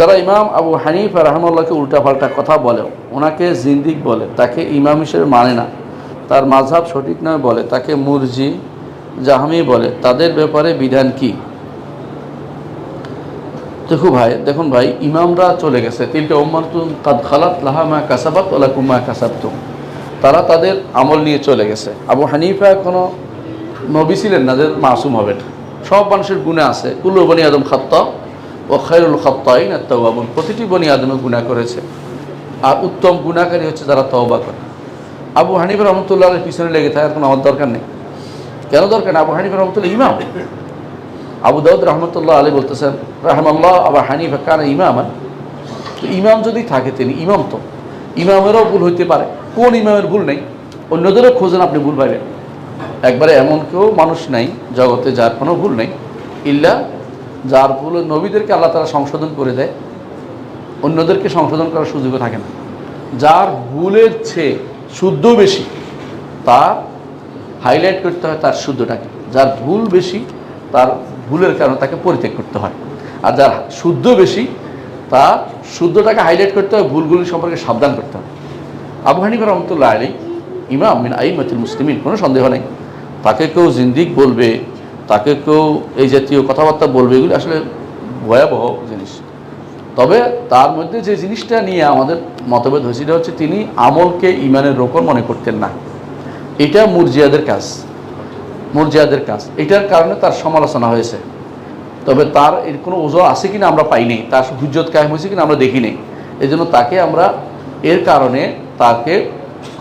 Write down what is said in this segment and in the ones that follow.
যারা ইমাম আবু হানিফা রাহমাতুল্লাহকে উল্টাপাল্টা কথা বলে, ওনাকে জিন্দিক বলে, তাকে ইমাম হিসেবে মানে না, তার মাযহাব সঠিক নয় বলে, তাকে মুরজি জাহমি বলে, তাদের ব্যাপারে বিধান কি? দেখুন ভাই, ইমামরা চলে গেছে, তিলকা উম্মাতুন কাদ খালাত লাহা মা কাসাবাত ওয়া লাকুম মা কাসাবতুম, তারা তাদের আমল নিয়ে চলে গেছে। আবু হানিফা কোনো নবী ছিলেন না যে মাসুম হবেন, সব মানুষের গুনাহ আছে। কুল্লু বনি আদম খাত্তা ও খায়রুল খাত্তাইন আত-তাওয়াবুন, প্রতিটি বনি আদমে গুনাহ করেছে, আর উত্তম গুনাহকারী হচ্ছে যারা তওবা করে। আবু হানিফা রহমতুল্লাহর পিছনে লেগে থাকার কোনো আমার দরকার নেই। কেন দরকার নেই? আবু হানিফা রহমতুল্লাহ ইমাম। আবু দাউদ রহমতুল্লাহ আলী বলতেছেন রাহমাল্লাহ আবু হানিফা কানা ইমামান, তো ইমাম যদি থাকে তিনি ইমাম, তো ইমামেরও ভুল হইতে পারে, কোন ইমামের ভুল নেই? অন্যদেরও খোঁজেন, আপনি ভুল পাইবেন। একবারে এমন কেউ মানুষ নাই জগতে যার কোনো ভুল নেই, ইল্লা যার ভুল নবীদেরকে আল্লাহ তাআলা সংশোধন করে দেয়, অন্যদেরকে সংশোধন করার সুযোগও থাকে না। যার ভুলের চেয়ে শুদ্ধ বেশি, তার হাইলাইট করতে হয় তার শুদ্ধটাকে। যার ভুল বেশি, তার ভুলের কারণে তাকে পরিত্যাগ করতে হয়। আর যার শুদ্ধ বেশি, তার শুদ্ধটাকে হাইলাইট করতে হয়, ভুলগুলি সম্পর্কে সাবধান করতে হয়। আবু হানিফা রহমতুল্লাহ আলী ইমাম মিন আইম্মাতুল মুসলিমিন, কোনো সন্দেহ নেই। তাকে কেউ জিন্দিক বলবে, তাকে কেউ এই জাতীয় কথাবার্তা বলবে, এগুলি আসলে ভয়াবহ জিনিস। তবে তার মধ্যে যে জিনিসটা নিয়ে আমাদের মতভেদ হয়েছে, সেটা হচ্ছে তিনি আমলকে ইমানের রোকন মনে করতেন না। এটা মুরজিয়াদের কাজ, এটার কারণে তার সমালোচনা হয়েছে। তবে তার এর কোনো ওজো আছে কিনা আমরা পাইনি, তার হুজ্জত কায়েম হয়েছে কিনা আমরা দেখিনি। এই জন্য তাকে আমরা এর কারণে তাকে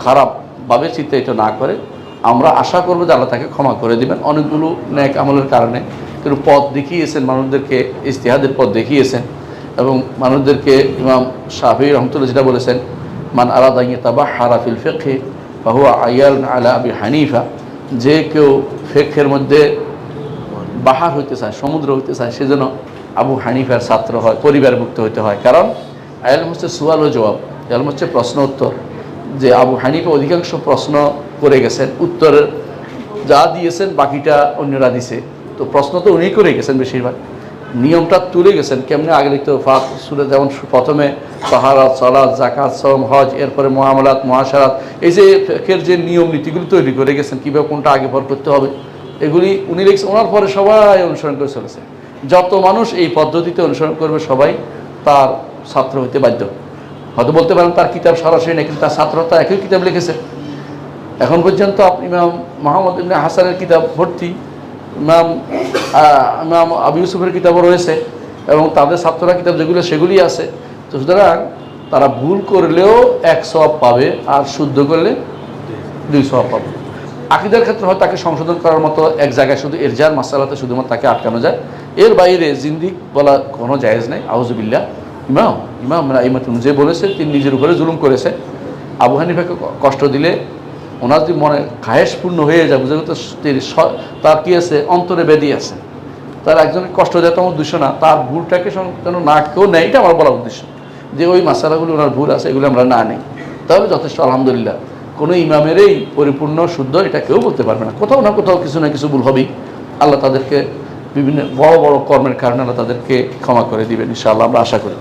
খারাপভাবে চিত্রায়িত না করে আমরা আশা করবো যে আল্লাহ তাকে ক্ষমা করে দেবেন। অনেকগুলো নেক আমলের কারণে কিন্তু পথ দেখিয়েছেন, মানুষদেরকে ইজতিহাদের পথ দেখিয়েছেন, এবং মানুষদেরকে ইমাম শাফি রহমতুল্লাহ যেটা বলেছেন, মান আরাদা আন ইয়াতাবাহহারা ফিল ফিকহি ফাহুয়া আয়ালুন আলা আবি হানিফা, যে কেউ ফিকহের মধ্যে বাহার হইতে চায়, সমুদ্র হইতে চায়, সেজন্য আবু হানিফার ছাত্র হয়, পরিবারভুক্ত হইতে হয়। কারণ আয়াল হচ্ছে সুয়াল ও জবাব, আয়াল হচ্ছে প্রশ্ন উত্তর। যে আবু হানিফা অধিকাংশ প্রশ্ন করে গেছেন, উত্তরের যা দিয়েছেন বাকিটা অন্যরা দিছে, তো প্রশ্ন তো উনি করে গেছেন বেশিরভাগ, নিয়মটা তুলে গেছেন। কেমনে আগে লিখতে ফাত সুরে, যেমন প্রথমে তাহারাত, সালাত, যাকাত, সওম, হজ, এরপরে মুআমালাত, মুআশারাত, এই যে ফিকহের যে নিয়ম নীতিগুলি তৈরি করে গেছেন, কীভাবে কোনটা আগে পর করতে হবে, এগুলি উনি লিখছেন। ওনার পরে সবাই অনুসরণ করে চলেছে। যত মানুষ এই পদ্ধতিতে অনুসরণ করবে সবাই তার ছাত্র হইতে বাধ্য। হয়তো বলতে পারেন তার কিতাব সরাসরি নেই, কিন্তু তার ছাত্ররা তো একই কিতাব লিখেছে। এখন পর্যন্ত ইমাম মুহাম্মদ ইবনে হাসানের কিতাব ভর্তি, ইমাম আবু ইউসুফের কিতাবও রয়েছে, এবং তাদের ছাত্ররা কিতাব যেগুলো সেগুলি আছে। তো সুতরাং তারা ভুল করলেও 1 সওয়াব পাবে, আর শুদ্ধ করলে 2 সওয়াব পাবে। আকীদার ক্ষেত্রে হয় তাকে সংশোধন করার মতো এক জায়গায় শুধু ইরজার মাসালাতে শুধুমাত্র তাকে আটকানো যায়, এর বাইরে জিন্দিক বলা কোনো জায়েজ নেই। আউযুবিল্লাহ। ইমাম আইম্মাতুল যে বলেছে তিনি নিজের উপরে জুলুম করেছে। আবু হানিফাকে কষ্ট দিলে ওনার যদি মনে খায়েশ পূর্ণ হয়ে যায়, বুঝে তো তার কী আছে, অন্তরে বেদি আছে, তার একজনকে কষ্ট দেওয়া তো আমার উদ্দেশ্য না, তার ভুলটাকে যেন না কেউ নেয়, এটা আমার বলার উদ্দেশ্য। যে ওই মাসালাগুলো ওনার ভুল আছে, এগুলো আমরা না নেই, তাহলে যথেষ্ট। আলহামদুলিল্লাহ, কোনো ইমামেরই পরিপূর্ণ শুদ্ধ এটা কেউ বলতে পারবে না। কোথাও না কোথাও কিছু না কিছু ভুল হবেই। আল্লাহ তাদেরকে বিভিন্ন বড় বড় কর্মের কারণে আল্লাহ তাদেরকে ক্ষমা করে দিবেন ইনশাআল্লাহ, আমরা আশা করি।